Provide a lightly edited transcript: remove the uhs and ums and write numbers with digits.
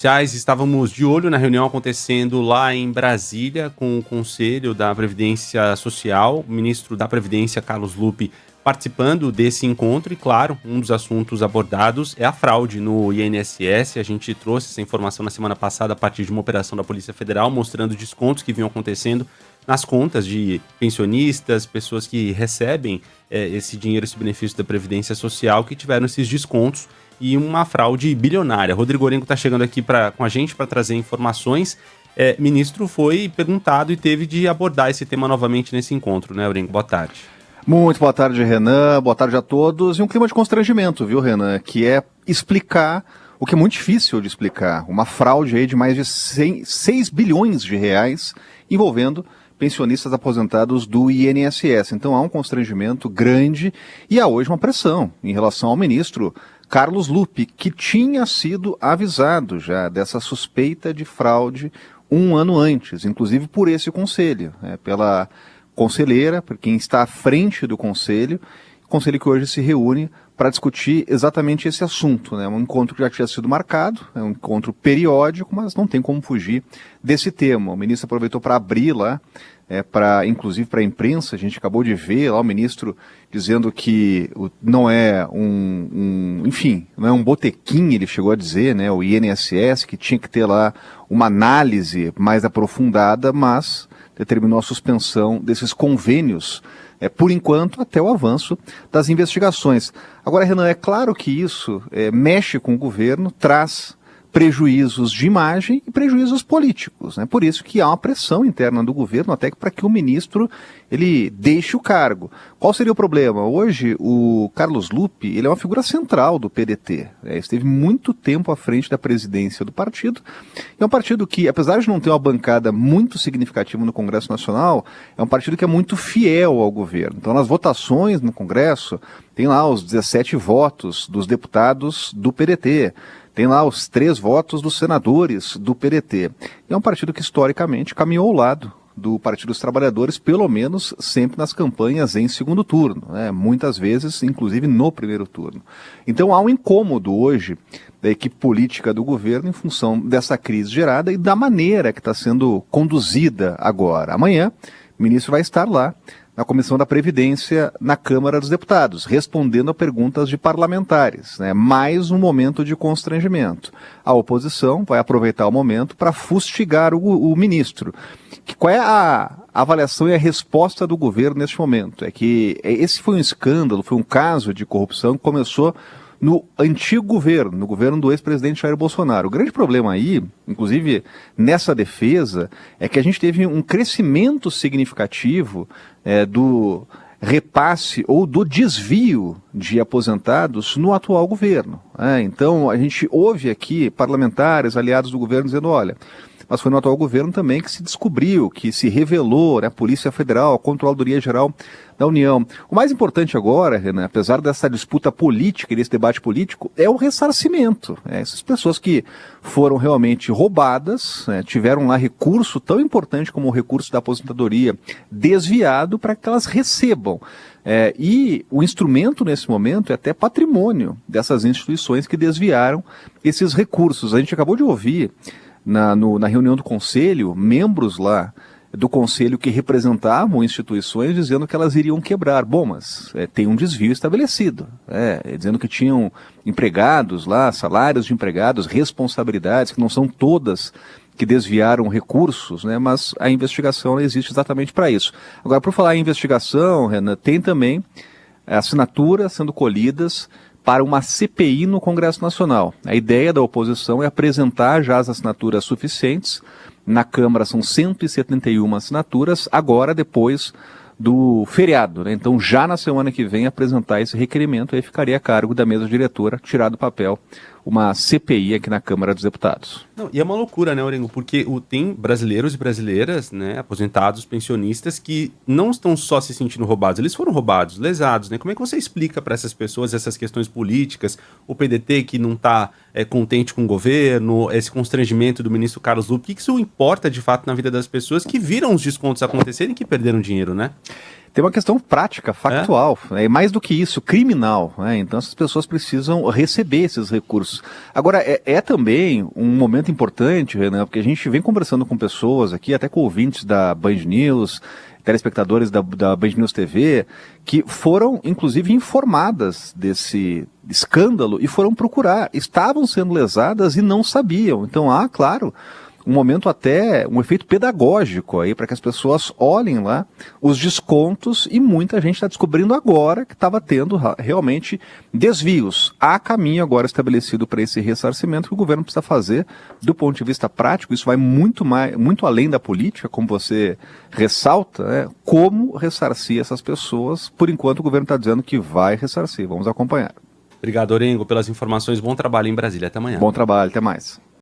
Estávamos de olho na reunião acontecendo lá em Brasília com o Conselho da Previdência Social, o ministro da Previdência, Carlos Lupe, participando desse encontro e, claro, um dos assuntos abordados é a fraude no INSS. A gente trouxe essa informação na semana passada a partir de uma operação da Polícia Federal, mostrando descontos que vinham acontecendo nas contas de pensionistas, pessoas que recebem esse dinheiro, esse benefício da Previdência Social, que tiveram esses descontos e uma fraude bilionária. Rodrigo Orengo está chegando aqui com a gente para trazer informações. Ministro foi perguntado e teve de abordar esse tema novamente nesse encontro, né, Orengo? Boa tarde. Muito boa tarde, Renan. Boa tarde a todos. E um clima de constrangimento, viu, Renan? Que é explicar o que é muito difícil de explicar. Uma fraude aí de mais de 6 bilhões de reais envolvendo pensionistas aposentados do INSS. Então há um constrangimento grande e há hoje uma pressão em relação ao ministro Carlos Lupe, que tinha sido avisado já dessa suspeita de fraude um ano antes, inclusive por esse conselho, pela conselheira, por quem está à frente do conselho que hoje se reúne para discutir exatamente esse assunto, né? Um encontro que já tinha sido marcado, é um encontro periódico, mas não tem como fugir desse tema. O ministro aproveitou para abrir lá, inclusive para a imprensa. A gente acabou de ver lá o ministro dizendo que não é enfim, não é um botequim, ele chegou a dizer, né? O INSS, que tinha que ter lá uma análise mais aprofundada, mas determinou a suspensão desses convênios, por enquanto, até o avanço das investigações. Agora, Renan, é claro que isso mexe com o governo, traz prejuízos de imagem e prejuízos políticos, né? Por isso que há uma pressão interna do governo até para que o ministro ele deixe o cargo. Qual seria o problema? Hoje o Carlos Lupe ele é uma figura central do PDT, esteve muito tempo à frente da presidência do partido. É um partido que, apesar de não ter uma bancada muito significativa no Congresso Nacional, é um partido que é muito fiel ao governo. Então, nas votações no Congresso, tem lá os 17 votos dos deputados do PDT. Tem lá os 3 votos dos senadores do PDT. É um partido que historicamente caminhou ao lado do Partido dos Trabalhadores, pelo menos sempre nas campanhas em segundo turno, né? Muitas vezes, inclusive no primeiro turno. Então há um incômodo hoje da equipe política do governo em função dessa crise gerada e da maneira que está sendo conduzida agora. Amanhã, o ministro vai estar lá na Comissão da Previdência na Câmara dos Deputados, respondendo a perguntas de parlamentares, né? Mais um momento de constrangimento. A oposição vai aproveitar o momento para fustigar o ministro. Qual é a avaliação e a resposta do governo neste momento? É que esse foi um escândalo, foi um caso de corrupção que começou no antigo governo, no governo do ex-presidente Jair Bolsonaro. O grande problema aí, inclusive nessa defesa, é que a gente teve um crescimento significativo do repasse ou do desvio de aposentados no atual governo. Então a gente ouve aqui parlamentares, aliados do governo, dizendo, olha, mas foi no atual governo também que se descobriu, que se revelou, né, a Polícia Federal, a Controladoria Geral da União. O mais importante agora, Renan, apesar dessa disputa política e desse debate político, é o ressarcimento. Essas pessoas que foram realmente roubadas, tiveram lá recurso tão importante como o recurso da aposentadoria desviado para que elas recebam. E o instrumento nesse momento é até patrimônio dessas instituições que desviaram esses recursos. A gente acabou de ouvir na reunião do Conselho, membros lá do Conselho que representavam instituições dizendo que elas iriam quebrar. Bom, mas tem um desvio estabelecido, dizendo que tinham empregados lá, salários de empregados, responsabilidades, que não são todas que desviaram recursos, né? Mas a investigação existe exatamente para isso. Agora, por falar em investigação, Renan, tem também assinaturas sendo colhidas para uma CPI no Congresso Nacional. A ideia da oposição é apresentar já as assinaturas suficientes. Na Câmara são 171 assinaturas, agora depois do feriado, né? Então já na semana que vem apresentar esse requerimento, aí ficaria a cargo da mesa diretora tirar do papel uma CPI aqui na Câmara dos Deputados. Não, e é uma loucura, né, Orengo? Porque tem brasileiros e brasileiras, né, aposentados, pensionistas, que não estão só se sentindo roubados, eles foram roubados, lesados, né? Como é que você explica para essas pessoas essas questões políticas, o PDT que não está contente com o governo, esse constrangimento do ministro Carlos Lupe? O que isso importa, de fato, na vida das pessoas que viram os descontos acontecerem e que perderam dinheiro, né? Tem uma questão prática, factual, e mais do que isso, criminal. Né? Então essas pessoas precisam receber esses recursos. Agora, é também um momento importante, Renan, porque a gente vem conversando com pessoas aqui, até com ouvintes da Band News, telespectadores da Band News TV, que foram, inclusive, informadas desse escândalo e foram procurar. Estavam sendo lesadas e não sabiam. Então há, claro, um momento até, um efeito pedagógico aí, para que as pessoas olhem lá os descontos, e muita gente está descobrindo agora que estava tendo realmente desvios. Há caminho agora estabelecido para esse ressarcimento que o governo precisa fazer do ponto de vista prático. Isso vai muito além da política, como você ressalta, né? Como ressarcir essas pessoas. Por enquanto o governo está dizendo que vai ressarcir. Vamos acompanhar. Obrigado, Orengo, pelas informações. Bom trabalho em Brasília. Até amanhã. Bom trabalho, até mais.